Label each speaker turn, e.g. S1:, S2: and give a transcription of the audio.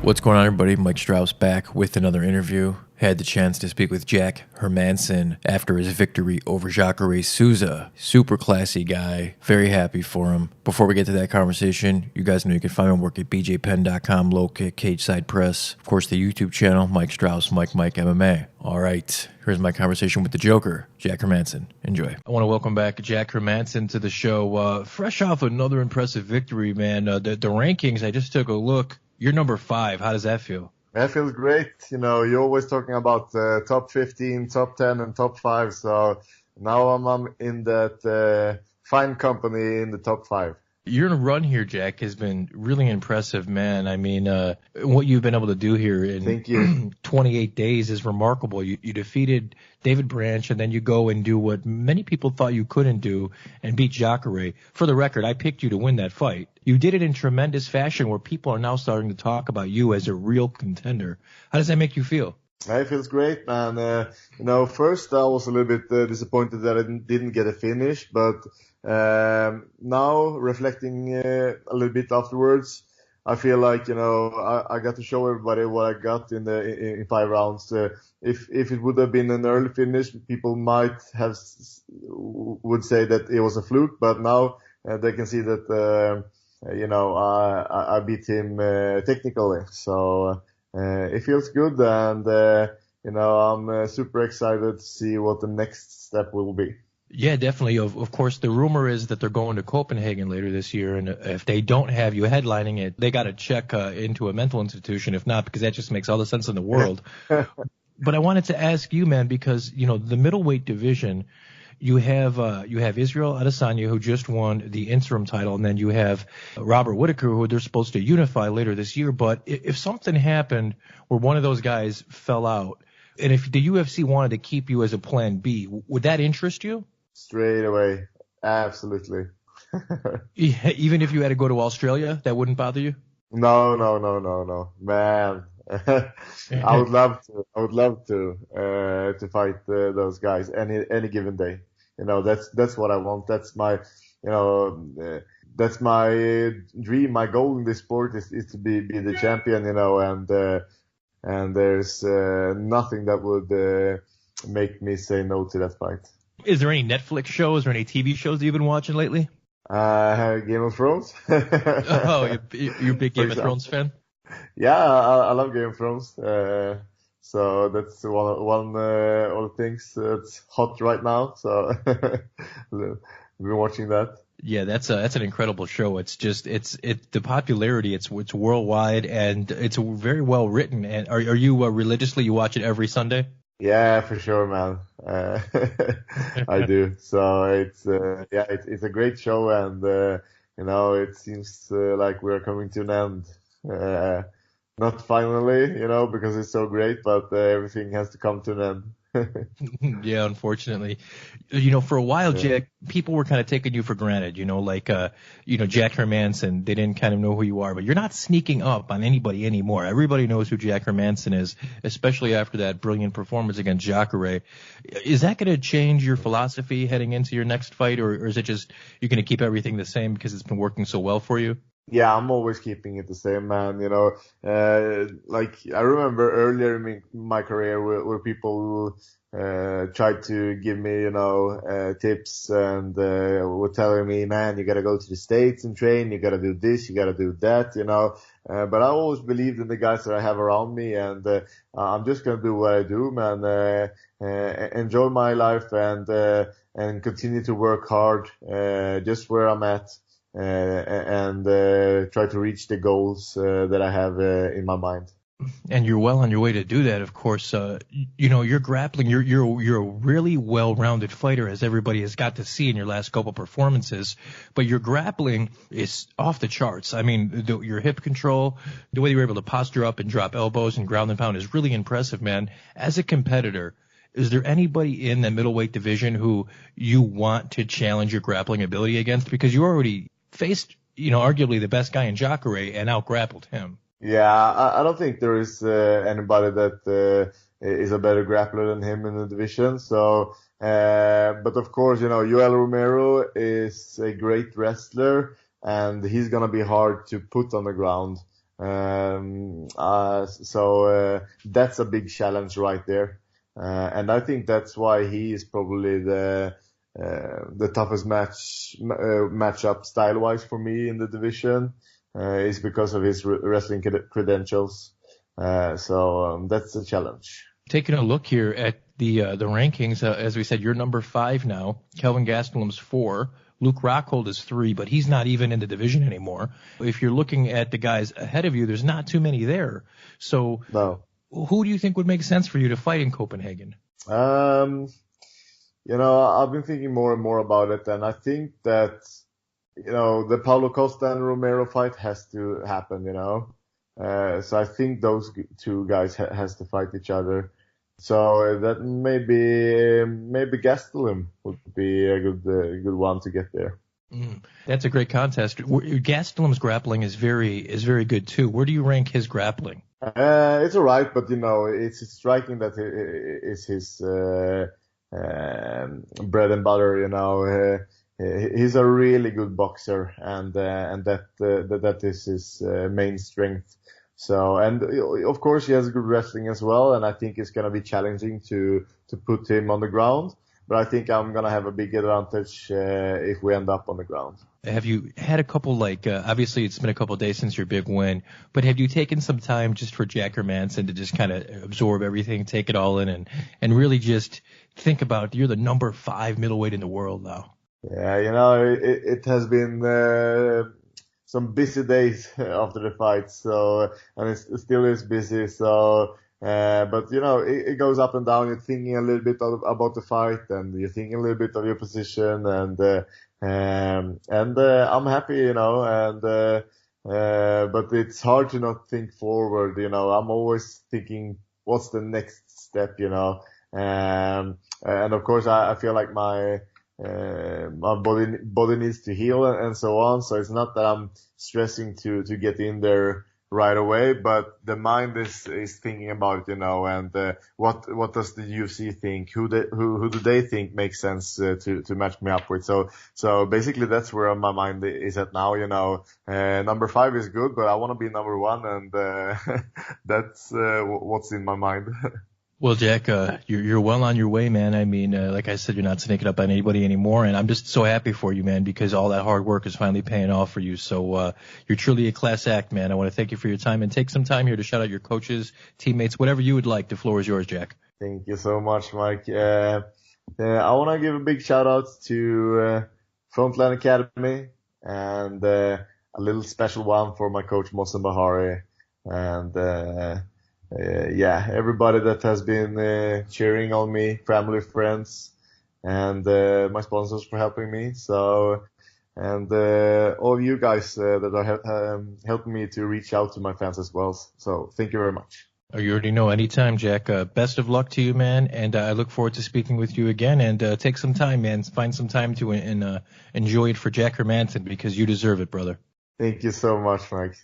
S1: What's going on, everybody? Mike Strauss back with another interview. Had the chance to speak with Jack Hermansson after his victory over Jacare Souza. Super classy guy. Very happy for him. Before we get to that conversation, you guys know you can find my work at bjpenn.com, low kick, cage side press. Of course, the YouTube channel, Mike Strauss, Mike MMA. All right, here's my conversation with the Joker, Jack Hermansson. Enjoy. I want to welcome back Jack Hermansson to the show. Fresh off another impressive victory, man. The rankings, I just took a look. You're number 5. How does that feel?
S2: That feels great. You know, you're always talking about top 15, top 10, and top 5. So now I'm in that fine company in the top 5.
S1: Your run here, Jack, has been really impressive, man. I mean, what you've been able to do here in 28 days is remarkable. You defeated David Branch, and then you go and do what many people thought you couldn't do and beat Jacare. For the record, I picked you to win that fight. You did it in tremendous fashion where people are now starting to talk about you as a real contender. How does that make you feel?
S2: It feels great, man. First I was a little bit disappointed that I didn't get a finish, but now reflecting a little bit afterwards, I feel like, I got to show everybody what I got in 5 rounds. If it would have been an early finish, people would say that it was a fluke, but now they can see that, I beat him technically. So it feels good, and I'm super excited to see what the next step will be.
S1: Yeah, definitely. Of course, the rumor is that they're going to Copenhagen later this year, and if they don't have you headlining it, they got to check into a mental institution. If not, because that just makes all the sense in the world. But I wanted to ask you, man, because the middleweight division, you have Israel Adesanya, who just won the interim title, and then you have Robert Whittaker, who they're supposed to unify later this year. But if something happened where one of those guys fell out, and if the UFC wanted to keep you as a plan B, would that interest you?
S2: Straight away. Absolutely.
S1: Yeah, even if you had to go to Australia, that wouldn't bother you?
S2: No. Man. I would love to fight those guys any given day. That's what I want. That's my, that's my dream. My goal in this sport is to be the champion, and there's nothing that would make me say no to that fight.
S1: Is there any Netflix shows or any TV shows that you've been watching lately?
S2: Game of Thrones.
S1: Oh, you're a big Game of Thrones fan?
S2: Yeah, I love Game of Thrones. So that's one of the things that's hot right now. So we've been watching that.
S1: Yeah, that's an incredible show. It's just the popularity. It's worldwide, and it's very well written. And are you religiously, you watch it every Sunday?
S2: Yeah, for sure, man. I do. So it's a great show, and it seems like we're coming to an end. Not finally, because it's so great, but everything has to come to an end.
S1: Yeah, unfortunately. For a while, Jack, people were kind of taking you for granted, Jack Hermansson, they didn't kind of know who you are, but you're not sneaking up on anybody anymore. Everybody knows who Jack Hermansson is, especially after that brilliant performance against Jacare. Is that going to change your philosophy heading into your next fight, or is it just you're going to keep everything the same because it's been working so well for you?
S2: Yeah, I'm always keeping it the same, man. Like I remember earlier in my career where people tried to give me, tips and were telling me, man, you gotta go to the States and train, you gotta do this, you gotta do that, But I always believed in the guys that I have around me, and I'm just gonna do what I do, man. Enjoy my life and continue to work hard, just where I'm at. And try to reach the goals that I have in my mind.
S1: And you're well on your way to do that, of course. You're grappling. You're a really well-rounded fighter, as everybody has got to see in your last couple performances. But your grappling is off the charts. I mean, your hip control, the way you're able to posture up and drop elbows and ground and pound is really impressive, man. As a competitor, is there anybody in the middledweight division who you want to challenge your grappling ability against? Because you already faced, arguably the best guy in Jacare and out-grappled him.
S2: Yeah, I don't think there is anybody that is a better grappler than him in the division. So, but of course, Yoel Romero is a great wrestler, and he's gonna be hard to put on the ground. That's a big challenge right there. And I think that's why he is probably the toughest matchup style-wise for me in the division, is because of his wrestling credentials. That's a challenge.
S1: Taking a look here at the rankings, as we said, you're number 5 now. Kelvin Gastelum's 4. Luke Rockhold is 3, but he's not even in the division anymore. If you're looking at the guys ahead of you, there's not too many there. So
S2: no.
S1: Who do you think would make sense for you to fight in Copenhagen?
S2: I've been thinking more and more about it, and I think that, the Paulo Costa and Romero fight has to happen, So I think those two guys has to fight each other. So that maybe Gastelum would be a good one to get there.
S1: That's a great contest. Gastelum's grappling is very good too. Where do you rank his grappling?
S2: It's alright, but it's striking that it's his bread and butter. He's a really good boxer, and that is his main strength. So, and of course he has good wrestling as well, and I think it's gonna be challenging to put him on the ground. But I think I'm gonna have a big advantage if we end up on the ground.
S1: Have you had a couple, obviously it's been a couple of days since your big win, but have you taken some time just for Jack Hermansson to just kind of absorb everything, take it all in, and really just think about you're the number 5 middleweight in the world now?
S2: Yeah, it has been some busy days after the fight, so, and it still is busy, so, but it goes up and down. You're thinking a little bit about the fight, and you're thinking a little bit of your position, and I'm happy, but it's hard to not think forward, I'm always thinking, what's the next step, and of course I feel like my body needs to heal and so on. So it's not that I'm stressing to get in there right away, but the mind is thinking about it, and what does the UFC think? Who do they think makes sense to match me up with? So basically that's where my mind is at now. Number 5 is good, but I want to be number 1, and that's what's in my mind.
S1: Well, Jack, you're well on your way, man. I mean, like I said, you're not sneaking up on anybody anymore, and I'm just so happy for you, man, because all that hard work is finally paying off for you. So you're truly a class act, man. I want to thank you for your time, and take some time here to shout out your coaches, teammates, whatever you would like. The floor is yours, Jack.
S2: Thank you so much, Mike. I want to give a big shout out to Frontline Academy, and a little special one for my coach, Mohsen Bahari, and everybody that has been cheering on me, family, friends, and my sponsors for helping me. So, and all of you guys that are helping me to reach out to my fans as well. So thank you very much.
S1: You already know. Anytime, Jack. Best of luck to you, man, and I look forward to speaking with you again. And take some time, man. Find some time to enjoy it for Jack Hermansson, because you deserve it, brother.
S2: Thank you so much, Mike.